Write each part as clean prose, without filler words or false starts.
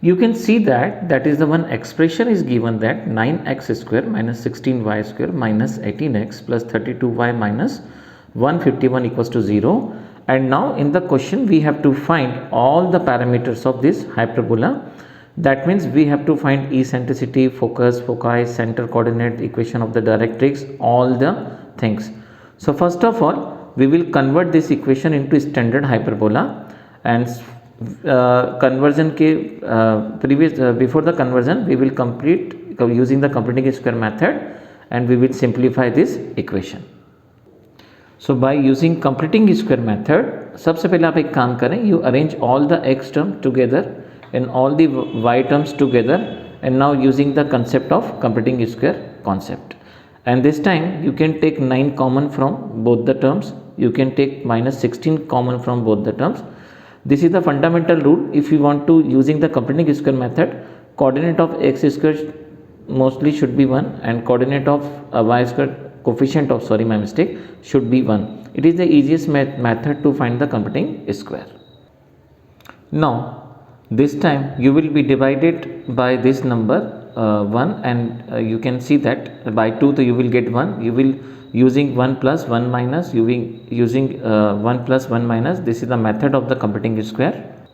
You can see that is the one expression is given, that 9x square minus 16y square minus 18x plus 32y minus 151 equals to 0. And now in the question we have to find all the parameters of this hyperbola. That means we have to find eccentricity, focus, foci, center coordinate, equation of the directrix, all the things. So first of all we will convert this equation into standard hyperbola, and conversion के previous before the conversion we will complete using the completing square method, and we will simplify this equation. So by using completing square method, सबसे पहले आप एक काम करें, you arrange all the x term together and all the y terms together, and now using the concept of completing square concept, and this time you can take 9 common from both the terms, you can take minus 16 common from both the terms. This is the fundamental rule. If you want to using the completing square method, coordinate of x square mostly should be 1 and coordinate of y square, coefficient of, sorry my mistake, should be 1. It is the easiest method to find the completing square. Now this time you will be divided by this number 1, and you can see that by 2 so you will get 1. You will using 1 plus 1 minus, using 1 plus 1 minus. This is the method of the completing square,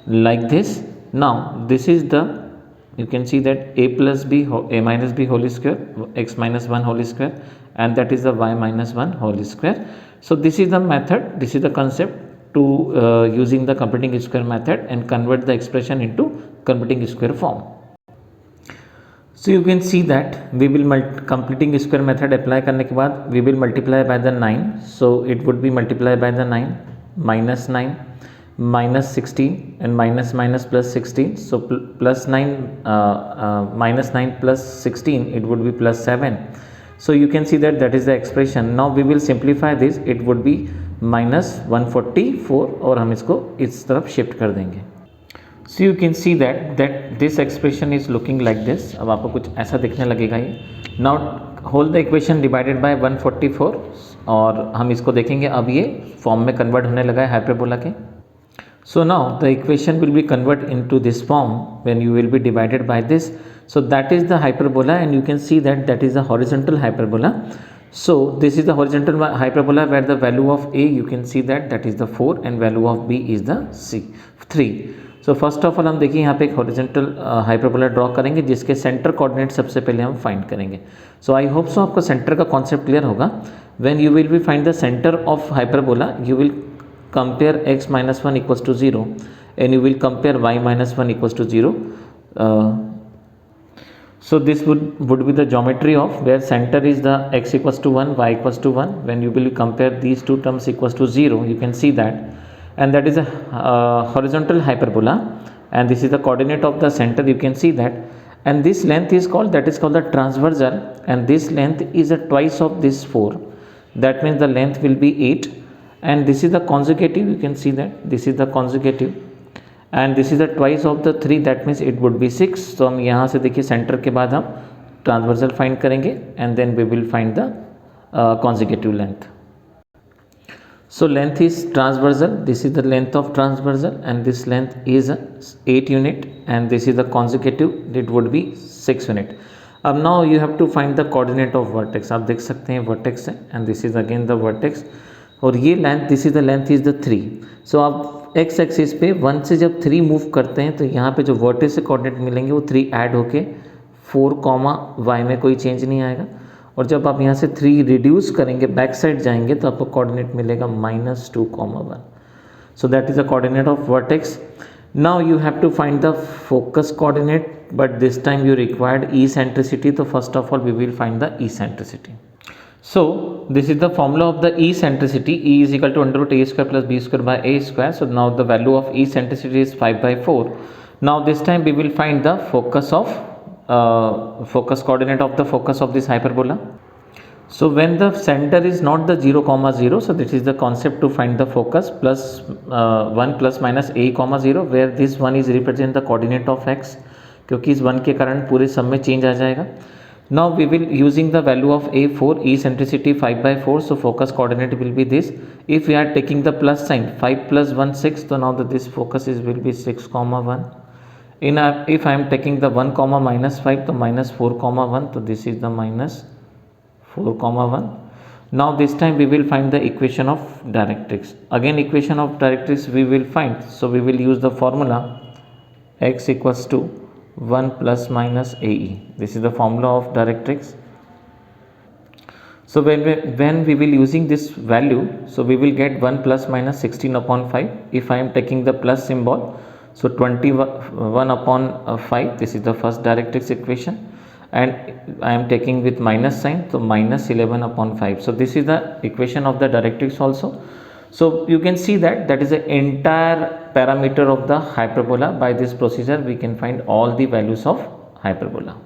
like this. Now this is the, you can see that a plus b, a minus b whole square, x minus 1 whole square, and that is the y minus 1 whole square. So this is the method, this is the concept to using the completing square method and convert the expression into completing square form. So you can see that we will completing square method apply करने के बाद we will multiply by the 9. So it would be multiplied by the 9 minus 9 minus 16 and minus minus plus 16. So plus 9 minus 9 plus 16, it would be plus 7. So you can see that is the expression. Now we will simplify this, it would be minus 144 और हम इसको इस तरफ shift कर देंगे. So you can see that this expression is looking like this. अब आपको कुछ ऐसा दिखने लगेगा ये. Now hold the equation divided by 144, और हम इसको देखेंगे अब ये फॉर्म में कन्वर्ट होने लगा है हाइपरबोला के. So now the equation will be converted into this form when you will be divided by this. So that is the hyperbola, and you can see that is the horizontal hyperbola. So this is the horizontal hyperbola where the value of a, you can see that is the 4 and value of b is the 3. So first of all हम देखिए यहाँ पे एक horizontal hyperbola draw करेंगे जिसके centre coordinate सबसे पहले हम फाइंड करेंगे. सो आई होप सो आपको सेंटर का कॉन्सेप्ट क्लियर होगा. When you will be find the centre of hyperbola, you will compare x minus 1 equals to 0 and you will compare y minus 1 equals to 0. So this would be the geometry of where center is the x equals to 1, y equals to 1. When you will compare these two terms equals to 0, you can see that, and that is a horizontal hyperbola, and this is the coordinate of the center, you can see that, and this length is called, that is called the transversal, and this length is a twice of this 4. That means the length will be 8, and this is the consecutive, you can see that this is the consecutive, and this is the twice of the 3, that means it would be 6. So हम यहाँ से देखिए centre के बाद हम transversal find करेंगे, and then we will find the consecutive length. So length is transversal, this is the length of transversal, and this length is 8 unit, and this is the consecutive, it would be 6 unit. अब now you have to find the coordinate of vertex. आप देख सकते हैं vertex है, and this is again the vertex, और ये length, this is the length is the 3. So आप x axis पे 1 से जब 3 मूव करते हैं तो यहाँ पे जो वर्टेक्स से कोऑर्डिनेट मिलेंगे वो 3 ऐड होके 4, y में कोई चेंज नहीं आएगा, और जब आप यहाँ से 3 रिड्यूस करेंगे, बैक साइड जाएंगे, तो आपको कोऑर्डिनेट मिलेगा -2, 1. So that is the coordinate of vertex. Now you have to find the focus coordinate, but this time you required eccentricity. तो first of all we will find the eccentricity. So this is the formula of the eccentricity. E is equal to under root a square plus b square by a square. So now the value of eccentricity is 5/4. Now this time we will find the focus of focus coordinate of the focus of this hyperbola. So when the center is not the 0, 0, so this is the concept to find the focus, plus 1 plus minus a, 0, where this 1 is represent the coordinate of x, क्योंकि इस 1 के कारण पूरे सब में change आ जाएगा. Now we will using the value of a4, eccentricity 5/4, so focus coordinate will be this. If we are taking the plus sign, 5 plus 1, 6, so now that this focus is will be 6, 1, if I am taking the 1 comma minus 5, so minus 4 comma 1, so this is the minus 4 comma 1. Now this time we will find the equation of directrix. Again equation of directrix we will find, so we will use the formula x equals to 1 plus minus AE. This is the formula of directrix. So when we will using this value, so we will get 1 plus minus 16 upon 5. If I am taking the plus symbol, so 21 upon 5, this is the first directrix equation, and I am taking with minus sign, so minus 11 upon 5. So this is the equation of the directrix also. So you can see that is the entire parameter of the hyperbola. By this procedure we can find all the values of hyperbola.